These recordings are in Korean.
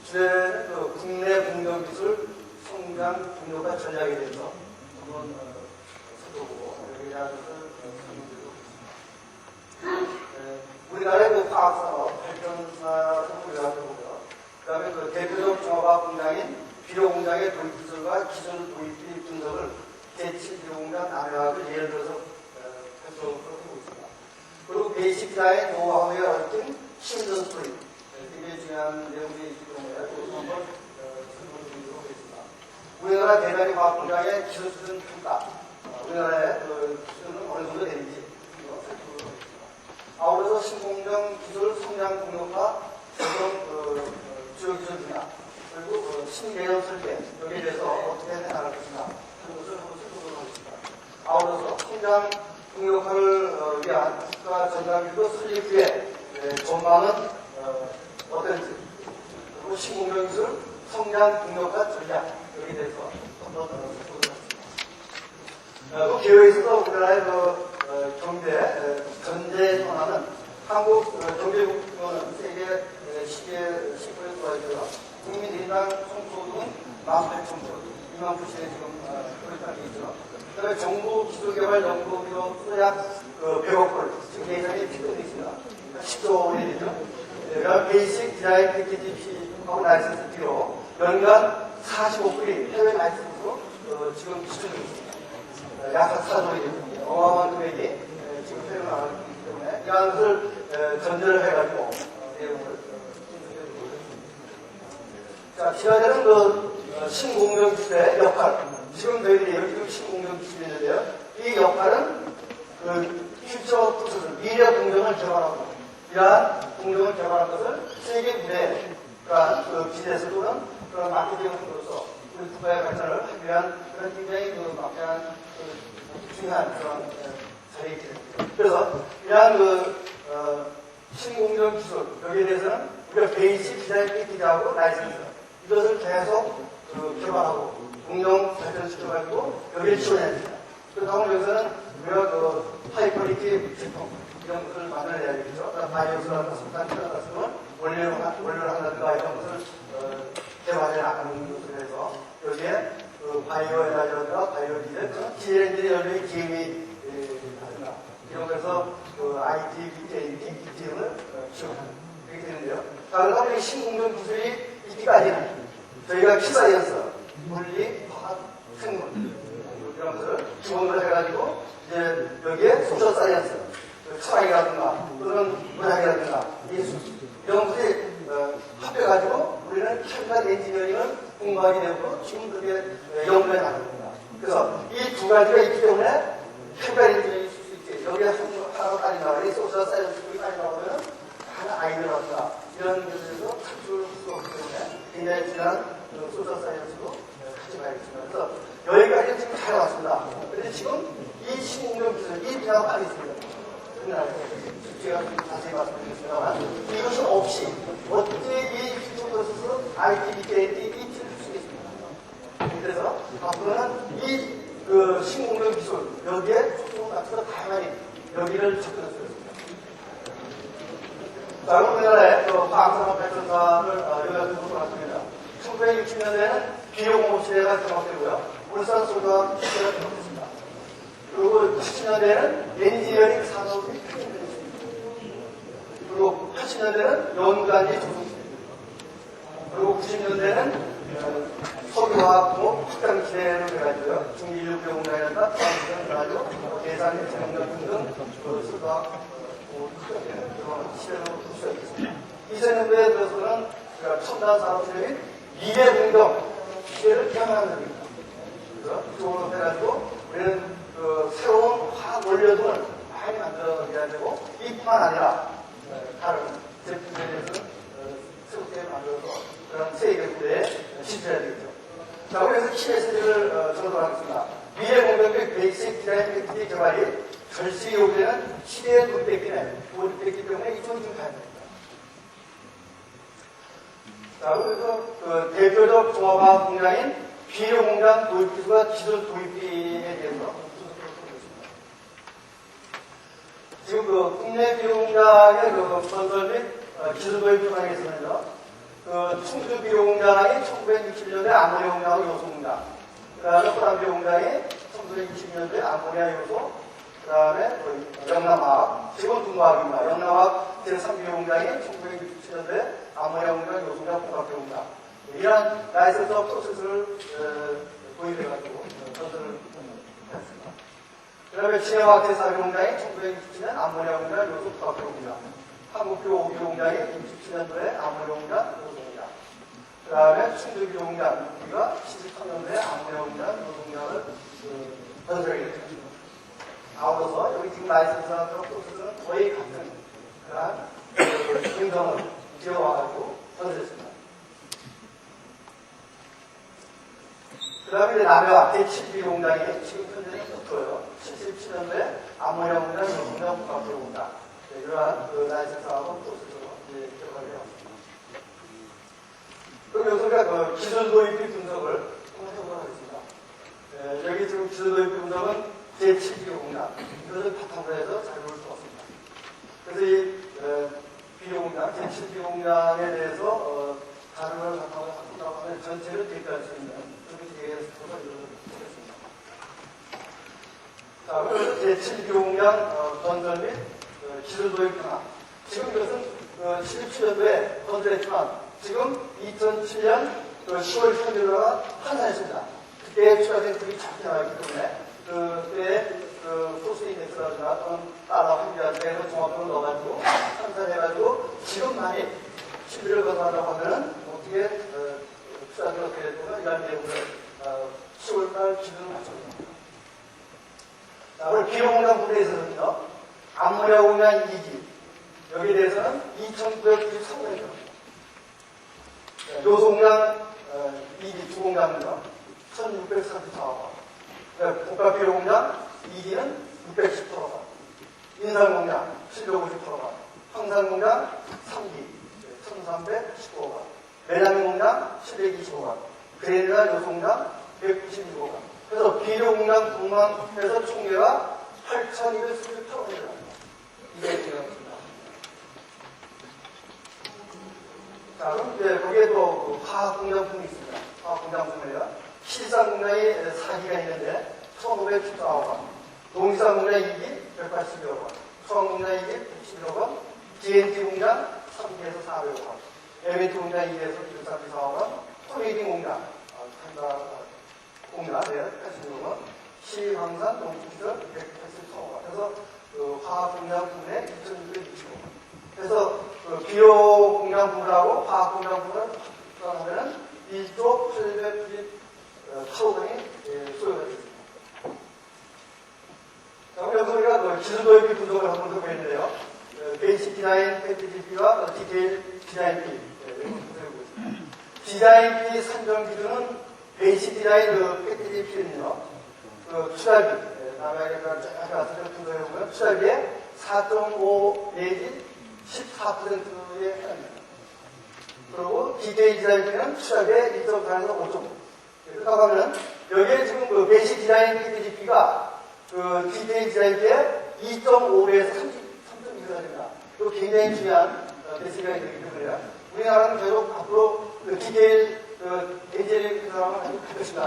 주제는 그 국내 공정기술 성장 동력과 전략에 대해서 한번 살펴보고 여기에 대한 것을 설명드리고 우리나라의 그 과학산업 발전사를 우리가 살펴보고요. 그 다음에 그 대표적 종합화학 공장인 비료공장의 도입기술과 기술 도입비 분석을 제7 비료공장 남해학을 예를 들어서 살펴보고 있습니다. 그리고 베이식 디자인 노하우에 얽힌 힘든 스토리, 굉장히 중요한 내용들이 있기 때문에 그것도 한번 설명드리도록 하겠습니다. 우리나라 대단히 과학 공장의 기술 수준 평가, 우리나라의 그 수준은 어느 정도 되는지 살펴보도록 하겠습니다. 아울러서 신공정 기술 성장 동력과 적용 주요 기술 분야, 그리고 신개념 설계, 여기에 대해서 어떻게 해나갈 것인가 하는 것을 한번 살펴보도록 하겠습니다. 아울러서 성장 동력화를 위한 국가 전담기구 설립 후에 전망은 어떤지, 그리고 신공정 기술 성장 동력화 전략, 여기에 대해서 한번 살펴보도록 하겠습니다. 그 기회에 있어서 우리나라의 경제 현황은 한국 경제국은 세계 10위에 들어와 있고요. 국민 인당 총소득은 18,000조, 2만 9천에 지금 그렇다는 게 있죠. 그 다음에 정부 기술개발연구비로 약 100억 불, 지금 예산이 필요되어 있습니다. 10조 원이죠. 그다음 베이식 디자인 패키지하고 라이센스 비로 연간 45불이 해외 라이센스로 지금 기준이 있습니다. 약 4조 원이거든요. 어마어마한 금액이 지금 해외로 나가고 있기 때문에 이러한 것을 전제를 해가지고 내용을 자, 기존에는 그 신공정기술의 역할, 지금 저희들이 지금 신공정기술이 있는데요. 이 역할은 그 퓨처 프로세스, 미래 공정을 개발하고, 이러한 공정을 개발한 것을 세계 무대에, 그러한 그 비즈니스 또는 그런 마케팅으로서 우리 국가의 발전을 하기 위한 그런 굉장히 그 막대한 중요한 그런 자리에 있습니다. 그래서 이러한 신공정기술, 여기에 대해서는 우리가 베이직 디자인 패키지하고 라이센스, 이것을 계속 개발하고 공정 발전시켜가지고 여기를 지원해야 됩니다. 그러다 보면 여기서는 우리가 하이퀄리티 제품 이런 것을 만들어내야 되겠죠. 바이오스라는 석탄, 천연 같은 건 원료를 한다든가 이런 것을 개발해 나가는 것을 해서 여기에 바이오 에너지라든가 바이오 디젤, 디젤들이 열린 기업이 하든가 이런 것에서 IT, BTAD, BTM을 지원하는 그렇게 되는데요. 자, 그러다 보니 신공정 기술이 있기까지는 저희가 키사이언스, 물리, 화학, 생물 이런 것을 기본으로 해가지고 이제 여기에 소셜 사이언스, 철학이라든가 또는 문학이라든가 예술 이런 것이 합해가지고 우리는 케미컬 엔지니어링을 공부하게 되고 지금 그게 연구해 나갑니다. 그래서 이 두 가지가 있기 때문에 케미컬 엔지니어링이 있을 수 있지. 여기에 하나가 딸이 나오면 소셜 사이언스 쪽이 딸이 나오면 하나 아이디어라든가 이런 것에서 탈출을 수 없기 때문에 굉장히 중요한 소셜 사이언스로 가져가야겠습니다. 그래서 여기까지 지금 잘 왔습니다. 그런데 지금 이 신공정 기술, 이 분야가 많이 있습니다. 제가 자세히 말씀드리겠습니다만 이것은 없이 어떻게 이 기술 프로세스로 IT, BTAD, ET를 줄 수 있겠습니까? 그래서 앞으로는 이 신공정 기술, 여기에 초점 맞춰서 다양하게 여기를 접근할 수 있습니다. 자, 그럼 우리나라의 과학산업 발전사를 여기가 두고 말씀드립니다. 1960년대에는 비료공업시대가 개막되고요. 울산 소주화 시대가 개막됐습니다. 그리고 70년대에는 엔지니어링 산업이 팽창됐습니다. 그리고 80년대에는 연구단지 조성시대. 그리고 90년대에는 석유화학 확장 시대로 해가지고요. 중기류 비료공장이라든가 비료공장을 해가지고 계산, 재능력 등등 수학 그런 시대로 시작했습니다. 2000년대에 들어서는 첨단 산업시대인 미래공정 시대를 개방하는 겁니다. 그래서 이쪽으로 해가지고 우리는 새로운 화학 원료들을 많이 만들어야 되고 이뿐만 아니라 다른 제품에 대해서는 새롭게 만들어서 그런 세계 무대에 진출해야 되겠죠. 자, 그래서 키 메시지를 전달하겠습니다. 미래공정의 베이직 디자인 패키지 개발이 절실히 요구되는 시대의 돈 뺏기기 때문에 이쪽으로 좀 가야 됩니다. 자, 그래서 대표적 종합화학 공장인 비료공장 도입기술과 기술 도입비에 대해서 분석해보겠습니다. 지금 국내 비료공장의 건설 및 기술 도입 현황에 있어서는요, 그 충주 비료공장이 1960년대 아모니아 공장하고 요소 공장, 그 다음에 호남 비료공장이 1960년대 아모니아 요소, 그 다음에 영남화학, 지금 중화학입니다. 영남화학 제3비료공장이 1967년대 아모니아 공장, 요소 공장, 복합 비료공장. 이러한 라이센스 프로세스를 도입해가지고 전설을 했습니다. 그 다음에 친해화학 제4비료공장이 1967년 아모니아 공장, 요소 복합 비료공장. 한국비료 비료공장이 67년도에 아모니아 공장, 요소 공장. 그 다음에 충주비료 공장, 우리가 73년도에 아모니아 공장, 요소 공장을 건설하게 됐습니다. 아울러서 여기 지금 라이센스나 프로세스는 거의 같은 그러한 행정을 지어와가지고 건설했습니다. 그 다음에 이제 남해와 제7비료 공장이 지금 현재는 붙어요. 77년도에 아모니아 공장, 요소 공장, 복합비료 공장. 이러한 그 라이센스하고 프로세스로 이제 기억을 해왔습니다. 그럼 여기서 그 기술 도입비 분석을 한번 해보도록 하겠습니다. 여기 지금 기술 도입비 분석은 제7비료 공장, 이것을 바탕으로 해서 자료를 주었습니다. 그래서 이 비료 공장, 제7비료 공장에 대해서 자료를 바탕으로 하면 전체를 대표할 수 있는 그렇게 얘기해서 보겠습니다. 자, 그래서 제7비료 공장 건설 및 기술 도입 변화. 지금 이것은 77년도에 건설했지만 지금 2007년 10월 현재로가 한산했습니다. 그때 추가된 금이 작게 나왔기 때문에 그때 소스 인덱스라든가 또는 달러 환기라든가 해서 종합금을 넣어가지고 한산해가지고 지금 만약 11월 건설한다고 하면은 어떻게 추가금이 어떻게 되면 이런 내용을 10월달 기준을 맞춰줍니다. 자, 오늘 비료공장 부분에 있어서는요. 아모니아 공장 2기 여기에 대해서는 2,993원입니다. 요소 공장 2기 주공장은요 1,634원. 복합비료 공장 2기는 610%원. 인산공장 758원. 황산공장 3기 1,315원. 매장공장 725원. 그레이나 요소공장 196원. 그래서 비료공장 분만해서 총계가 8,238원입니다. 이게 되었습니다. 자, 그럼 이제 거기에 또 화학공장품이 있습니다. 화학공장품이요. 실산공장이 4기가 있는데 1,514원, 농지산공장 2기 180여원, 수학공장 2기 111원, GNT 공장 3기에서 400원, MNT 공장 2기에서 134원, 토레이딩 공장, 공장 80여원, 시황산 농지시설 184원. 그래서 화학공장 부분에 2,625원. 그래서 비료 공장 부분하고 화학 공장 부분을 합하면 이쪽 898원이 소요가 됐습니다. 자, 그럼 여기서 우리가 기술 도입비 분석을 한번 해보겠는데요. 베이직 디자인 패키지비와 디테일 디자인 비 분석해보고 있습니다. 디자인 비 산정 기준은 베이직 디자인 패키지 비는요. 투자비, 남에게 아까 분석해보면 투자비의 4.5 내지 14%에 해당됩니다. 그리고 디테일 디자인비는 투자비의 1.4에서 5.5. 그렇다고 하면 여기에 지금 베이직 디자인 패키지비가 디테일 디자인비의 2.5배에서 3.2배가 됩니다. 이거 굉장히 중요한 베이직이 되기 때문에 우리나라는 계속 앞으로 디테일 엔지니어링 사람을 가지고 갈 것이다.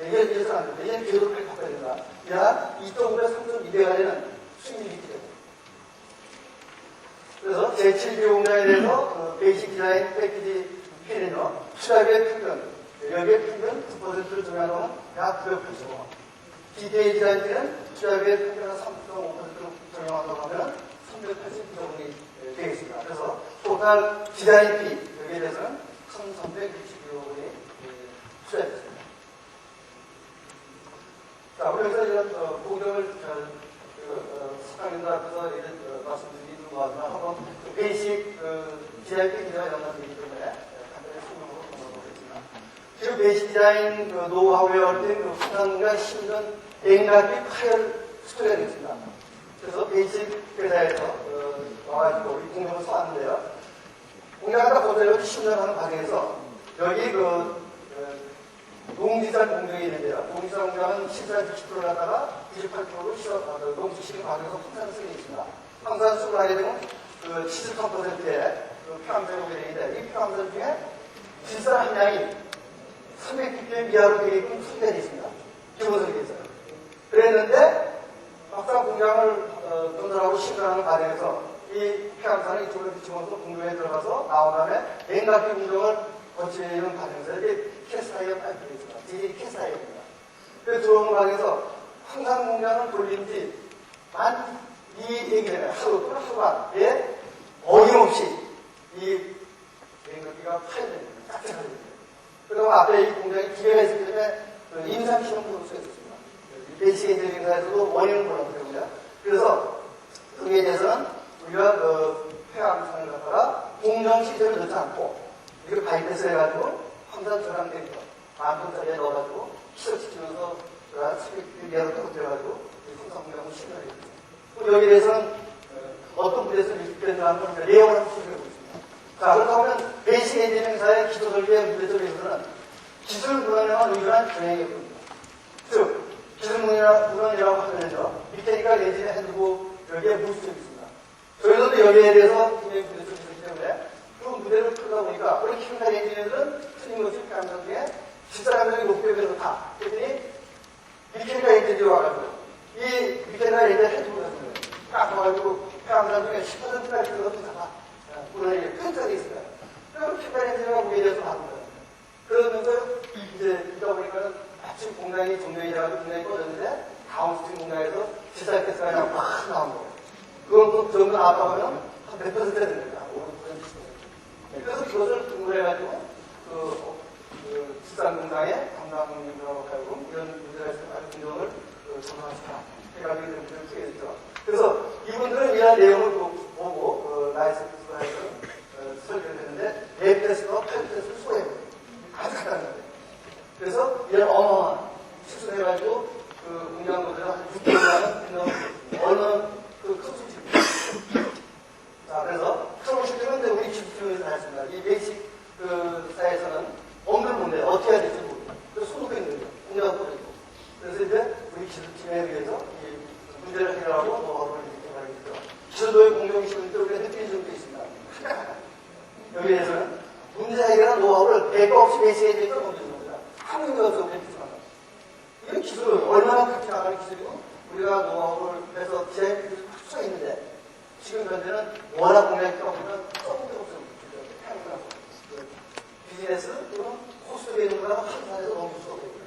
이게 이래서 안 됩니다. 이제는 계속 빨리 바꿔야 된다. 약 2.5배, 3.2배가 되는 수익률이 있기 때문에. 그래서 제7비료 공장에 대해서 베이직 디자인 패키지 P는요, 투자비의 평균, 여기에 평균 9%를 적용하면 약 985원. 디테일 디자인 P는 투자비의 평균 3.5%를 적용한다고 하면 389원이 되겠습니다. 그래서 토탈 디자인 P, 여기에 대해서는 1,362원이 투자했습니다. 자, 우리 여기서 이런 공정을 사장님들 앞에서 말씀드리는 것 같지만 한번 베이직 디자인 패키지와 연관되기 때문에 간단히 설명으로 넘어가겠습니다. 지금 베이직 디자인 노하우에 어떤 후산공간 신전 냉각비 파열 스토리가 있습니다. 그래서 베이직 회사에서 와가지고 우리 공정을 써왔는데요. 공장하다 보세요. 10년 하는 과정에서 여기 농지산 공정이 있는데요. 농지산 공장은 실산 60%를 하다가 28%를 농지시는 과정에서 황산을 쓰게 있습니다. 황산수를 하게 되면 73%의 표암산이 오게 되는데 이 표암산 중에 질산 함량이 300ppm 이하로 되게끔 설계되어 있습니다. 기본 설계에서. 그랬는데 막상 공장을 건설하고 시공하는 과정에서 이 폐암산을 이쪽으로 비추면서 공정에 들어가서 나온 다음에 냉각기 공정을 거치는 과정에서 이렇게 캐스타이어가 발표되어 있습니다. 디젤이 캐스타이어입니다. 그 들어오는 과정에서 황산 공장을 돌린 지 만 2얘기잖아요. 하루 또는 하루간에 어김없이 이 냉각기가 파열됩니다. 짝짝합니다. 그리고 앞에 이 공장이 두 개가 있기 때문에 임상시험 볼 수가 있었습니다. 베이직 엔지니어링사에서도 원인을 몰랐거든요. 그래서 거기에 대해서는 우리가 폐암산을 갖다가 공정 시설을 넣지 않고 이렇게 바이패스 해가지고 황산 저장된 거 만톤짜리에 넣어가지고 시설시키면서 스피드리어로 떨어뜨려가지고 황산 공장을 시설을 했습니다. 여기에 대해서는 어떤 분에서 리스크했나 하는 내용을 한번 소개해 보겠습니다. 자, 그렇다면 베이직 엔지니어링사의 기초 설계의 문제점에서는 기술 문헌에만 의존한 경영이었습니다. 즉, 기술 문헌이라고 하면요, 미케니컬 엔진 핸드북 여기에 무수점이 있습니다. 저희들도 여기에 대해서 굉장히 문제점이 있기 때문에 그 무대를 풀다 보니까 우리 케미컬 엔지니어들은 틀린 것이 폐암산 중에 질산 함량이 높게 되어서 다. 그랬더니 미케니컬 엔지니어가 와가지고 이 미케니컬 엔진 핸드북을 했습니다. 딱 와가지고 폐암산 중에 10%까지 들어가서 다 문헌이 끈적이 있습니다. 그리고 케미컬 엔지니어가 우리에 대해서 합니다. 그러면서 이제 있다 보니까는 마침 공장이 정면이라고 공장이 꺼졌는데 다운스트림 공장에서 질산 가스가 그냥 막 나온 거예요. 그건 또 전부 나왔다면 한 몇 퍼센트 됩니다. 5%. 그래서 그것을 등록해가지고 질산 공장의 담당님들하고 하고 이런 문제가 있어서 아주 공정을 전환시켜라. 해가지고 이런 문제를 크게 됐죠. 그래서 이분들은 이러한 내용을 보고 라이센스 기술에서 설계를 했는데 랩테스트와 펠테스트를 소화해요. 아주 간단한 거예요. 그래서 이런 어마어마한 실수를 해가지고 공장들을 한 6개월간 어느 큰 수치입니다. 자, 그래서 트러블슈팅은 우리 기술팀에서 했습니다. 이 베이직 사에서는 없는 문제 어떻게 해야 될지 모르고 그래서 손도 있는 거예요. 공장도 있고. 그래서 이제 우리 기술팀에 의해서 이 문제를 해결하고 노하우를 이렇게 기술도의 공정시설도 우리가 느끼는 점도 있습니다. 여기에 대해서는 문제 해결한 노하우를 대가 없이 베이직 엔지니어가 먼저 줍니다. 아무 의미가 없어 그냥 기술하다. 이런 기술은 얼마나 같이 나가는 기술이고 우리가 노하우를 해서 디자인 기술이 수가 있는데 지금 현재는 워낙 공략이 떠오르면 써본 게 없어요. 비즈니스 또는 코스트에 있는 거랑 한 산에서 넘길 수가 없거든요.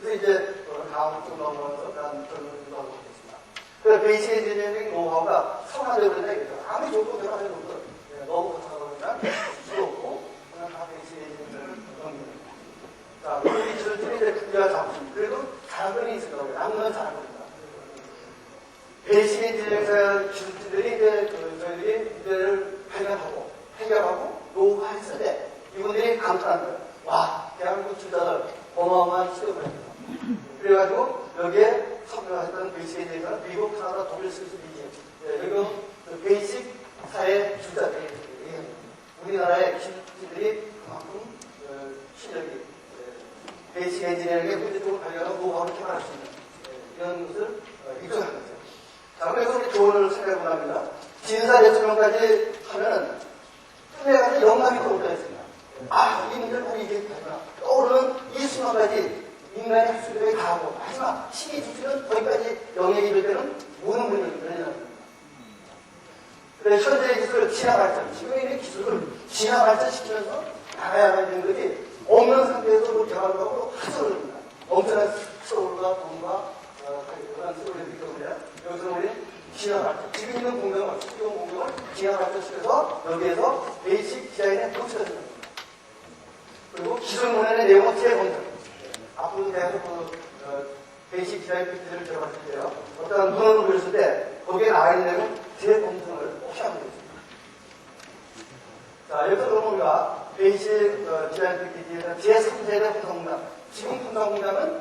그래서 이제 다음 쪽 넘어가면서 그런 결론을 하고 있습니다. 그래서 베이직 엔지니어링 노하우가 성화되고 있는데 아무리 좋고 내가 하는 것도 너무 못하다 보니까 수도 없고 그냥 다 베이직 엔지니어링을 넘기는 거예요. 자, 우리 기술팀이 이제 우리가 잡습니다. 그래도 잘한 분이 있을 거고요. 남는 잘한 겁니다. 베이직 엔지니어링 기술팀들이 이제 저희들이 문제를 발견하고 해결하고 노하우했을 때 이분들이 감탄한 거예요. 와, 대한민국 투자를 어마어마한 시도를 했다. 그래가지고 여기에 참여했던 베이직 엔지니어링은 미국, 캐나다, 독일, 스위스, 미국 이거 베이직 사회 투자들이 우리나라의 기술팀들이 그만큼 실력이 베이직 엔지니어링의 문제점을 발견하고 노하우를 개발할 수 있는 이런 것을 입증한 거죠. 자, 그래서 우리 교훈을 생각해 보랍니다. 진사 대통령까지 하면은 끝내가는 영감이 떠오르다 했습니다. 아, 이 문제를 우리 이게 떠오르는 이 순간까지 인간의 수준에 가고 마지막 시기 주시는 거기까지 영역이 이를 때는 무는 분이 일어납니다. 그래서 현재의 기술을 진화 발전, 지금의 있는 기술을 진화 발전시키면서 나가야 하는 거지 없는 상태에서 뭐 개발을 하고 하소를 합니다. 엄청난 서울과 돈과 그런 서울을 느끼기 때문에 여기서 우리 진화 발전, 지금 있는 공정을, 수경 공정을 진화 발전시켜서 여기에서 베이직 디자인에 도출해야 됩니다. 그리고 기술 문헌의 내용은 재검증. 앞으로 대한민국 베이직 디자인 PPT를 들어갔을 때요. 어떤 문헌을 그렸을 때 거기에 나와 있는 내용은 재검증을 꼭 하면 되겠습니다. 자, 여기서 그러면 우리가 베이직 디자인 PPT에서 제3세대 혼성공장. 지금 혼성공장은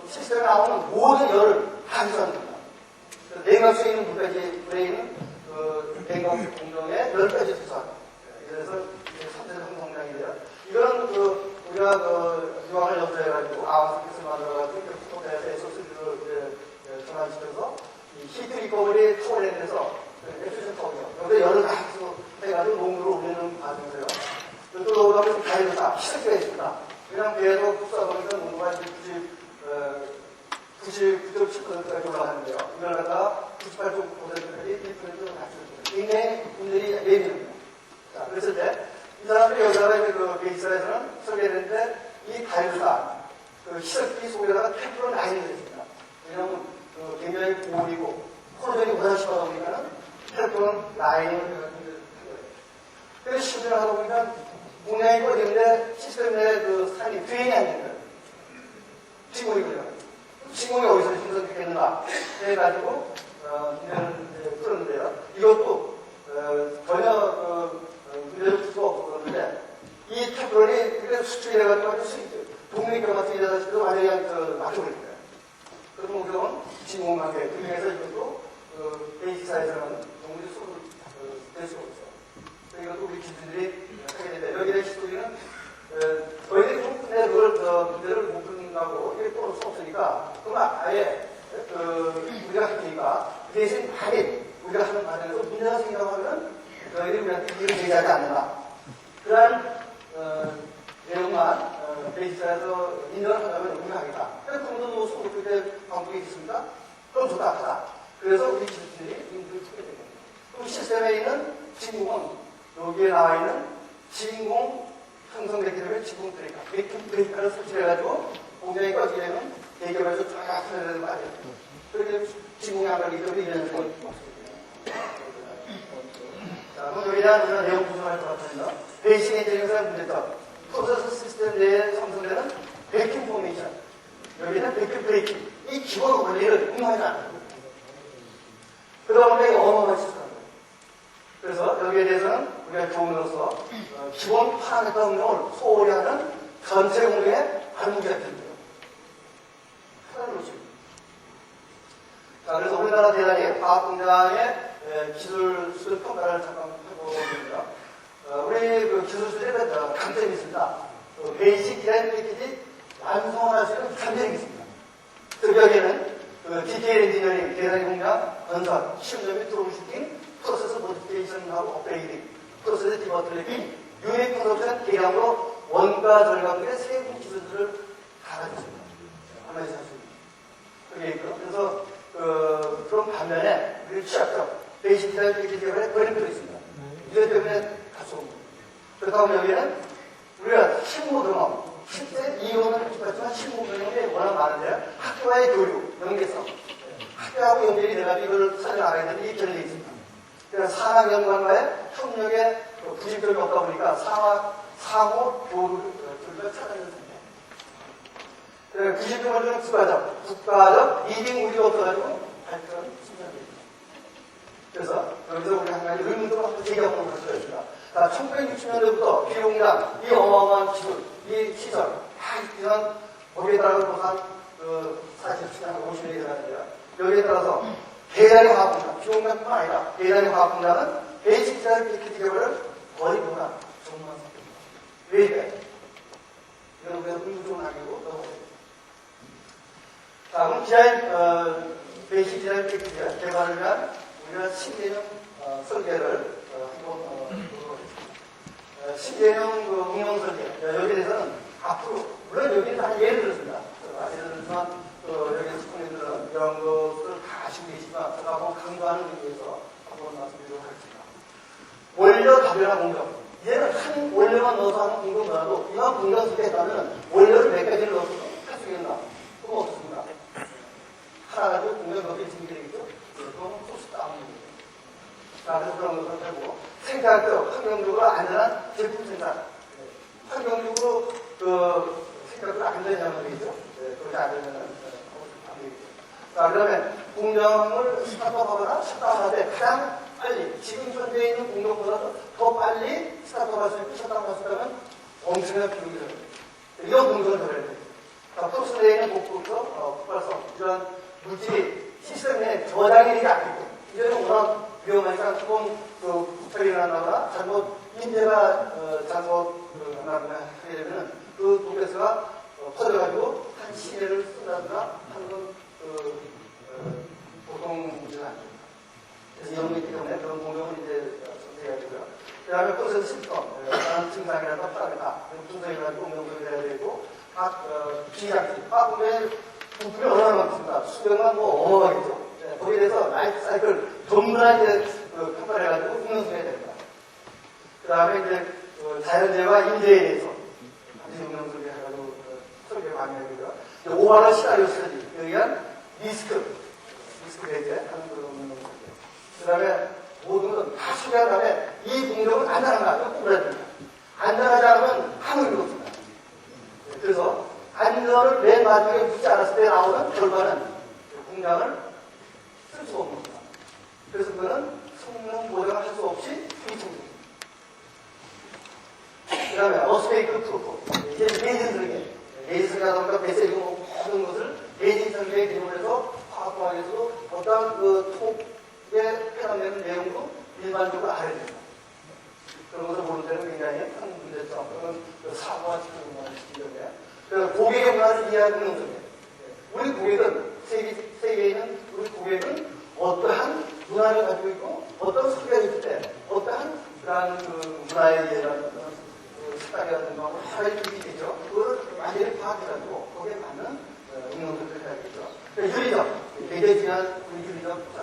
시스템에 나오는 모든 열을 다 기술하는 겁니다. 냉각수에 있는 물까지, 불에 있는 냉각 공정에 열까지 수사합니다. 그래서 3세대 혼성공장인데요. 이런 우리가 유황을 염소해가지고 아웃스킷을 만들어가지고 포토대에서 소스를 전환시켜서 히트 리커버리 타워에 대해서 액수션 타워죠. 여기서 열을 다 해가지고 농구를 올리는 과정이고요. 또 가면 가해도사 시설지가 있습니다. 그냥 배에도 흡수하다 보니까 농도가 99.7%까지 올라가는데요. 이걸 갖다가 98.5%까지 1%로 낮춰줍니다. 굉장히 분들이 예민합니다. 자, 그랬을 때, 이 사람들이 여기다가 이제 그 베이스라에서는 설계를 했는데, 이 가해도사, 그 시설기 속에다가 템플을 많이 넣습니다. 왜냐하면 굉장히 고온이고, 코로전이 워낙 심하다 보니까는 템플은 라인을 해가지고 그래서 시술을 하다 보니까 공량이 꺼지는데 시스템 내 그 산이 균형이 안 되는 거예요. 진공이고요. 진공이 어디서 형성됐겠는가 해가지고 문제를 풀었는데요. 이것도 전혀 문제를 풀 수가 없었는데 이 템플이 그래서 수축이 돼가지고 독립경 같은 게 되다시피도 완전히 맞춰버린 거예요. 그런 목적은 진공관계 균형에서 이것도 베이스사에서는 동물이 수업을 될 수가 없어요. 이것도 우리 기준들이 하게 되는데 여기에 대한 히스토리는 저희들이 좀 근데 그걸 문제를 못 풀린다고 이렇게 풀을 수 없으니까 그럼 아예 우리가 하니까 그 대신 만일 우리가 하는 과정에서 문제가 생긴다고 하면 저희들이 우리한테 이를 제기하지 않는다. 그러한 내용만 베이스에서 인정을 한다면 우리가 하겠다. 그래서 그분도 소속 그때 방법이 있습니다. 그럼 좋다 하다. 그래서 우리 기준들이 인정을 쓰게 됩니다. 그럼 시스템에 있는 진공은 여기에 나와 있는 진공 형성되기 때문에 진공 브레이커, 베이킹 브레이커를 설치해가지고 공장이 꺼지게 되면 대기업에서 쫙 흘러내는 거 아니에요. 그렇게 진공이 안 걸리기 때문에 이런 식으로 자, 그럼 여기에 대한 우리가 내용 구성할 것 같습니다. 베이싱 엔지니어링의 문제점, 프로세스 시스템 내에 형성되는 베이킹 포메이션, 여기는 베이킹 브레이킹, 이 기본 원리를 응용하지 않아요. 그러다 보니까 이게 어마어마한 시스템. 그래서 여기에 대해서는 우리가 교훈으로서 기본 파라미터 응용을 소홀히 하는 전체 공정의 발문제가 됩니다. 하나는 놓칩니다. 자, 그래서 우리나라 대단히 과학공장의 기술수준 평가를 잠깐 해보겠습니다. 우리 그 기술수준의 강점이 있습니다. 베이직 디자인 패키지 완성을 할 수 있는 강점이 있습니다. 그래서 여기에는 디테일 엔지니어링, 대단히 공장, 건설, 시험점의 트러블슈팅, 프로세스 모디피케이션하고 업그레이딩, 프로세스 디버틀링, 유닛 컨섭션 대량으로 원가 절감들의 세부 기술들을 다 가지고 있습니다. 하나의 사실입니다. 그게 있고요. 그래서 그런 반면에 우리 취약점, 베이직 디자인 패키지 개발에 버림도 있습니다. 이것 때문에 가져온 겁니다. 그렇다고 하면 여기는 우리가 실무 경험, 실제 이론은 똑같지만 실무 경험이 워낙 많은데 학교와의 교류, 연계성, 학교하고 연결이 돼가지고 이걸 사실 알아야 되는 이 결이 있습니다. 그래서 산학연구원과의 협력에 부심점이 없다 보니까 상호 교류를 찾아내는 상태. 90점을 주는 국가적 리딩 우리가 없어가지고 발표는 순서입니다. 그래서 여기서 우리 한 가지 의문도 한번 제기하고 갈 수가 있습니다. 자, 1960년대부터 비용량, 이 어마어마한 기술, 이 시설, 다 이런 거기에 따라서 보상 47년, 50년이 되는데요. 여기에 따라서 대단히 화학공장, 비용량뿐만 아니라 대단히 화학공장은 베이직 디자인 패키지 개발을 버리거나 전문한 상태입니다. 왜 이래? 이건 그래서 의무적으로 남기고 넘어가요. 자, 그럼 디자인, 베이직 디자인 패키지 개발을 위한 우리가 신개념 설계를 한번 보도록 하겠습니다. 신개념 응용 설계. 여기에 대해서는 앞으로, 물론 여기는 한 예를 들었습니다. 예를 들어서 여기 스포님들은 이런 것을 다 아시고 계시지만 제가 한번 강조하는 의미에서 한번 말씀드리도록 하겠습니다. 원료 다변화 공정. 얘는 한 원료만 넣어서 하는 공정보다도 이만 공정 설계했다면 원료를 몇 가지를 넣어서 할 수 있는가? 그건 없습니다. 하나 가지고 공정 몇 개를 준비되겠죠? 그건 소스 다운입니다. 자, 그래서 그런 것을 하고 생산할 때 환경적으로 안전한 제품 생산. 환경적으로 생각을 안전하면 되겠죠? 그렇게 안 되면 안 되겠죠. 자, 그러면 공정을 스타트업하거나 셧다운할 때 가장 빨리, 지금 현재 있는 공정보다도 더 빨리 스타트업할 수 있고 셧다운할 수 있다면 엄청난 비용이 들어요. 이런 공정을 들어야 돼요. 자, 프로세스에 있는 복부부터 폭발성, 이런 물질이 시스템 내에 저장이 되지 않고, 이제는 워낙 위험하니까 조금 부착이 일어난다거나 잘못 인재가 잘못 하게 되면 그 독배스가 퍼져가지고 한 시내를 쓴다든가 하는 건 보통 문제가 안 됩니다. 그래서 연구있기 때문에 그런 공정을 이제 선택해야 되고요. 그 다음에 콘센트 시스템, 다른 증상이라도 파악했다. 분석을 가지고 운영을 해야 되고, 각, 비장치, 화분의 부품이 얼마나 많습니다. 수명은 뭐 어마어마하겠죠. 거기에 대해서 라이프 사이클 전부 다 이제 평가해가지고 운영해야 됩니다. 그 다음에 이제 자연재해와 인재에 대해서 반드시 운영을 해가지고 설계 많이 하고요. 오버럴 시나리오 스터디에 의한 리스크 배제 하는 그런 운영을 하고요. 그 다음에 모든 건 다 수리한 다음에 이 공정은 안전한가? 이거 꼭 됩니다. 안전하지 않으면 아무 의미가 없습니다. 그래서 안전을 맨 마지막에 묻지 않았을 때 나오는 결과는 공장을 쓸 수가 없는 겁니다. 그래서 그거는 성능 보장을 할 수 없이 비통입니다. 그 다음에 어스페이크 프로포. 이제 메이징 설계. 메이징 설계하다 보니까 메시지 모든 것을 메이징 설계에 기본을 해서 화학공학에서도 어떠한 그 톡에 해당되는 내용도 일반적으로 알아야 됩니다. 그런 것을 모르는 데는 굉장히 큰 문제점. 그런 사고와 치료를 시키는데. 그래서 고객의 문화를 이해하는 운영적이에요. 우리 고객은, 세계에 있는 우리 고객은 어떠한 문화를 가지고 있고, 어떤 소비가 있을 때, 어떠한 그러한 그 문화에 대한 식당이라든가 뭐 여러 가지 있겠죠. 그거를 완전히 파악해가지고 거기에 맞는 운영들을 해야겠죠. 윤리적, 굉장히 중요한 우리 윤리적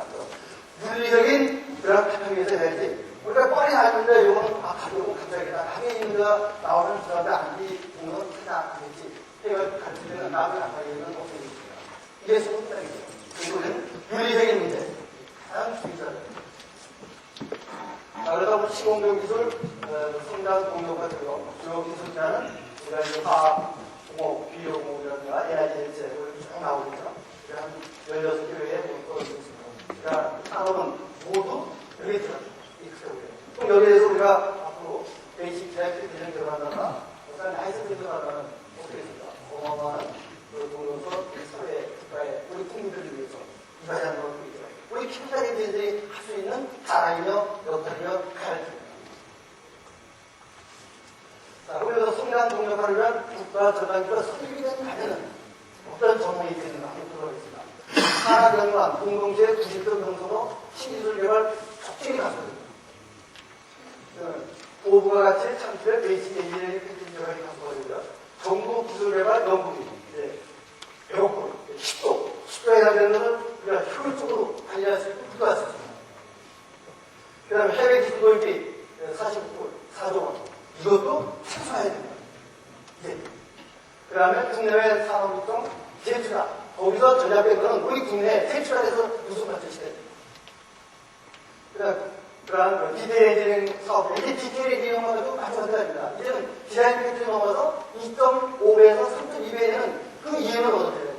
윤리적인 그런 바탕에서 해야지. 우리가 뻔히 아는데 이거는 가져오고 갑자기 나중에 인가 나오는 사람들 안기 공은 하나 아니겠지. 해가 가르칠 때는 남을 안 하기는 어떻게 됩니까? 이게 소문이죠. 이거는 윤리적인 문제. 가장 중요하죠. 그러다 보면 시공조 기술, 성장 공조가 되고, 주요 기술자는 우리가 이제 화학, 공업, 비료공업이라든가 에너지 일체, 쭉 나오니까, 한 16개의 또 있습니다. 그러니까 산업은 모두 여기에 들어가요. 그럼 여기에 대해서 우리가 앞으로 베이직 대학교 기능 들어간다거나, 어떤 라이센스 들어간다는 어떻게 됩니까? 어마어마한 동료서 사회, 국가의 우리 국민들을 위해서 이바지하는 것도 있죠. 우리 피부장애들이 할 수 있는 자랑이며 역할이며 가르칩니다. 자, 그래서 성장 동력화를 위한 국가 전환기가 설립된 가면은 어떤 전문이 있겠는가 한번 들어보겠습니다. 산학연구원 공동체 90도 명성으로 신기술 개발 촉진이 가속됩니다. 오브가 같이 창출의 베이직 엔지니어링 팩트리 개발이 가속되고요. 정부 기술 개발 연구비, 배고픔, 10도에 해당되는 것을 우리가 효율적으로 관리할 수 있고 구도할 수 있습니다. 그 다음에 해외 기술 도입비 4조 원. 이것도 최소화해야 됩니다. 그 다음에 국내외 산업육종 제출화. 거기서 전략배우는 우리 국내에 제출화해서 우수받을 시대입니다. 그러한 디테일 엔지니어링 사업, 이게 디테일 엔지니어링만 가지고 마찬가지입니다. 이제는 디자인 팩트리 넘어서 2.5배에서 3.2배에는 그 이윤을 얻어야 됩니다.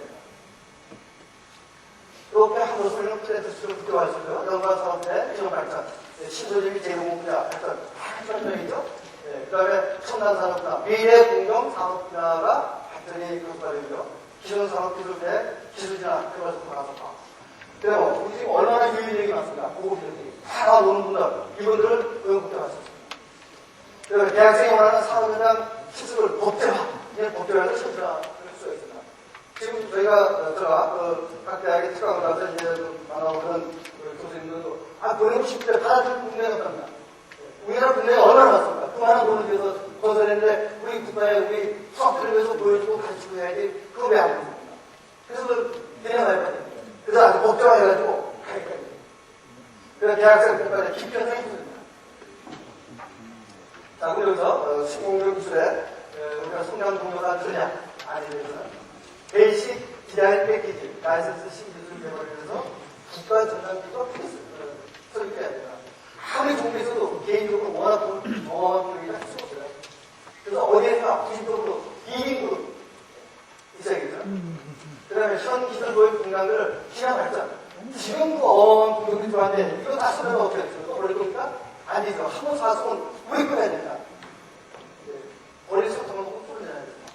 이렇게 함으로써 우리는 플랜트 수를 구조할 수 있고요. 연관 사업대 기존 발전, 신소재비 제공 분야, 발전, 발전이죠. 그 다음에 첨단 산업분야, 미래 공정 산업 분야가 발전이 효과되고요. 기존 산업 기술대, 기술진화, 개발 속도 가속화. 그리고 우리 지금 얼마나 유인력이 많습니까? 고급 인력들이. 다 나오는 분들, 이분들을 응급대할 수 있습니다. 그리고 대학생이 원하는 산업 현장 시술을 법제화, 이런 법제화해서 실질화할 수가 있습니다. 지금 저희가 각 대학에 특강을 가서 이제 만나보는 교수님들도 보내고 싶을 때 받아줄 국내가 없답니다. 우리나라 국내가 얼마나 많습니까? 그만한 돈을 위해서 건설했는데 우리 국가에 우리 수학들을 위해서 보여주고 가르치고 해야지 그거 왜 안 보입니까? 그래서 그걸 그냥 말해야 됩니다. 그래서 아주 법정화해가지고 가르쳐야 됩니다. 그래서 대학생 국가에 기편을 해줍니다. 자, 그럼 여기서 시공력 기술에 우리가 성장 동력화 전략 아니 되면은 베이직 디자인 패키지, 라이센스 신기술 개발을 위해서 국가 전략기가 설립해야 됩니다. 아무리 정부에서도 개인적으로 워낙 어마어마한 분위기를 할 수가 없어요. 그래서 어디에서 90% 2인그룹 있어야겠죠. 그 다음에 현 기술 도입 공장들을 기량 발전. 지금도 어마어마한 공장들이 좋아하는데 이거 다 쓰면 어떻게 됐어요? 또 버릴 겁니까? 아니죠. 한번 사서는 우리 거 해야 된다. 버릴 수 없는 건 홀려내야 됩니다.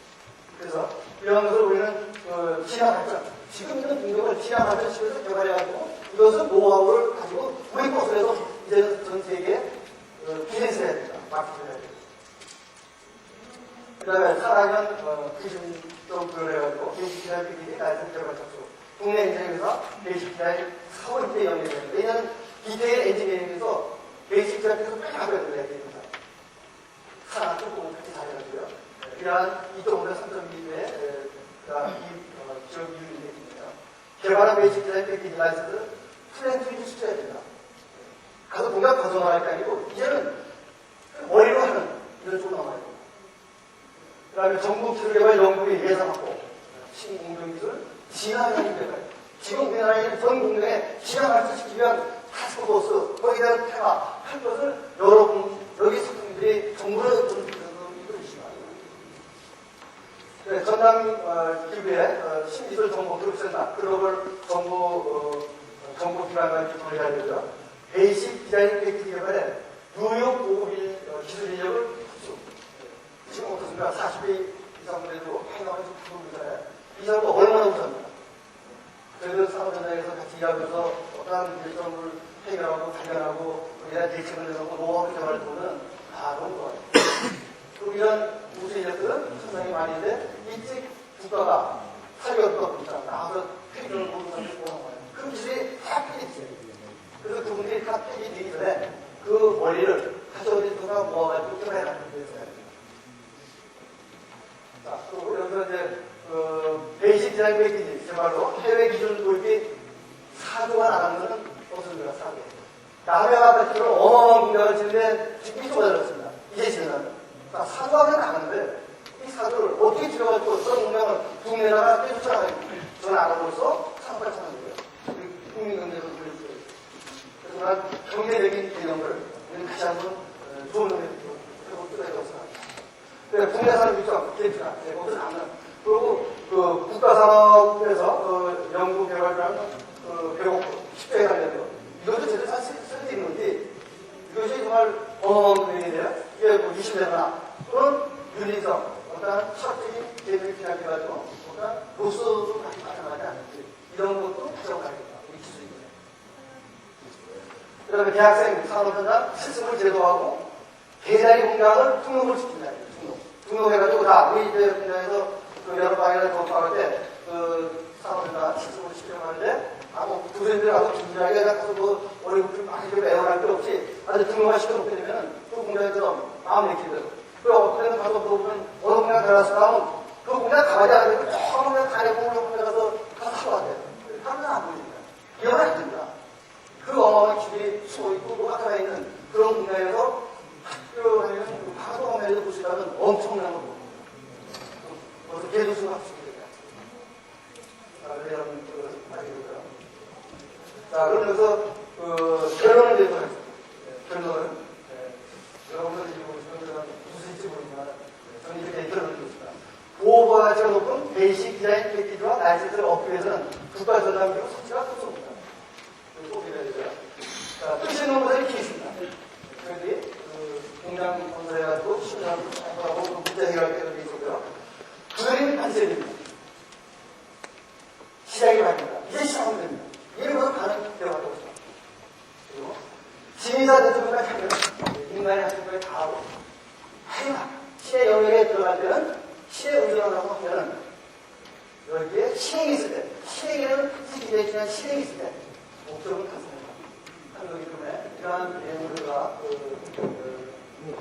그래서 이런 것을 우리는 기량 발전. 지금 있는 공정을 기량 발전식에서 개발해가지고 이것을 노하우를 가지고 우리 것을 해서 이제는 전 세계에 비즈니스를 해야 된다. 마케팅을 해야 된다. 그 다음에 산학연 90점 부여를 해가지고 베이직 디자인 PDD 라이센스 개발 접수. 국내 인재에서 베이직 디자인 사업을 때 연계됩니다. 왜냐하면 디테일 엔지니어링에서 베이직 디자인에서 빨리 하고야 됩니다. 하나 조금 같이 잘해가지고요. 이러한 2.5배, 3.2배, 지역 이윤이 있습니다. 개발한 베이직 디자인 패키지 라이센스 플랜트를 수주해야 된다. 가서 뭔가 벗어나갈 게 아니고, 이제는 머리로 하는 이런 쪽으로 나와야 됩니다. 그 다음에 전국 기술개발 연구비 예산받고, 신공정기술, 진화연구개발. 지금 우리나라의 전 국내에 진화 발전시키기 위한 타스크포스, 거기에 대한 테마, 할 것을 여러분, 여기 선생님들이 정부를 이끌으시기 바랍니다. 전남 기부의 신기술 정보 교육센터, 글로벌 정보 기관과 조정을 해야 되고요. 베이직 디자인 패키지 개발에 뉴욕 고급 기술 인력을 합수. 지금 어떻습니까? 40대 이상 돼도 해나가지고 부르잖아요. 이 사람도 얼마나 우수합니까? 저희들 산업현장에서 같이 일하면서 어떠한 일정을 해결하고 발견하고 거기에 대책을 내놓고 노하우를 개발할 때는 너무 좋아요. 그리고 이런 우수 인력들은 상당히 많은데 일찍 국가가 살려도 보니까 나와서 폐기를 모르는 사람들이 보는 거예요. 그 기술이 다 폐기됐어요. 그래서 그분들이 다 폐기되기 전에 그 원리를 가져오니까 모아가지고 좀 해놨는 거예요. 자, 그리고 여기서 이제 베이직 디자인 패키지 제발로 해외 기준 도입이 4조가 나가는 것은 없습니다. 4조. 남해 아파트로 어마어마한 공장을 짓는데 지금 1조가 들었습니다. 이제 지나면. 자, 4조 하면 나가는데 이 4조를 어떻게 줄여가지고 그런 공장을 국내에다가 빼주잖아요. 저는 알아보고서 3,800만 원이고요. 국민경제에서 돌려주고요. 그래서 난 경제적인 개념을 다시 한번 좋은 놈에 해볼 필요가 없습니다. 국내산업 유치원, 기획주나, 거기서 나는. 그리고, 국가산업에서, 연구개발이라는, 배고프, 10조에 관련된 이것도 제대로 잘 쓰여지는 건지, 이것이 정말 어마어마한 일인데요. 이게 뭐 20대나, 또는 윤리성, 어떤 철학적인 개념을 기약해가지고, 어떤 로스를 가져가지 않는지, 이런 것도 가져가야겠다. 우리 기술입니다. 그 다음에 대학생 산업현장 실습을 제도하고, 대자리 공장을 등록을 시킨다. 등록해가지고 우리 이제 분야에서 여러 방향을 검토할 때 산업이나 시스템을 시키려고 하는데 교수님들이 가서 준비하게 가서 월급을 많이 애원할 필요 없이 아주 등록만 시켜놓게 되면 그 공장에서 마음 내키거든. 그리고 어떤 가서 물어보면 어느 공장 들어가서 나면 그 공장 가봐야 하는데 처음에 가려공을 가서 하고 왔대요. 하면 안 보이니까. 기억을 안 됩니다. 그 어마어마한 기술이 숨어있고 그 아까 있는 그런 공장에서 학교에는 하도하면에도 볼 수 있다는 엄청난 거고. 벌써 개도수가 합치게 됩니다. 여러분, 알겠고요. 자, 그러면서, 결론을 내도록 결론은, 여러분들이 보시면 무슨 일지 모르지만, 저는 이렇게 결론을 드렸습니다. 보호가 가치가 높은 베이직 디자인 패키지와 라이센스를 얻기 위해서는 국가 전담기구 설치가 필수입니다. 꼭 해야 되고요. 자, 뜻 있는 것들이 기술입니다. 그런데, 공장 건설해가지고 시민하고 하고 문제 해결할 때도 있었고요. 그들이 반드시 됩니다. 시작이 됩니다. 이제 시작하면 됩니다. 이런 것은 가능되어가고 있습니다. 그리고 지휘자 대통령까지 하면 인간의 한쪽까지 다 하고 하지만 시의 영역에 들어갈 때는 시의 의존을 하고 하면은 여기에 실행이 있을 때 실행에는 시기에 지난 실행이 있을 때 목적은達成합니다. 하는 거기 때문에 이러한 내용들과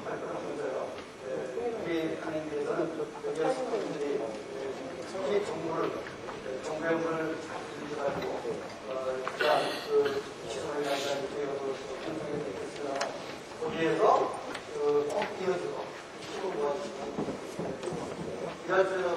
발표하면서요. 우리 한인들에서는 여기에 분들이 이 정부의 물을 잘 가지고 그러한 시설을 가지고 형성이 되겠으나 거기에서 꼭 이어주고 힘을 모아주고 이런 쪽으로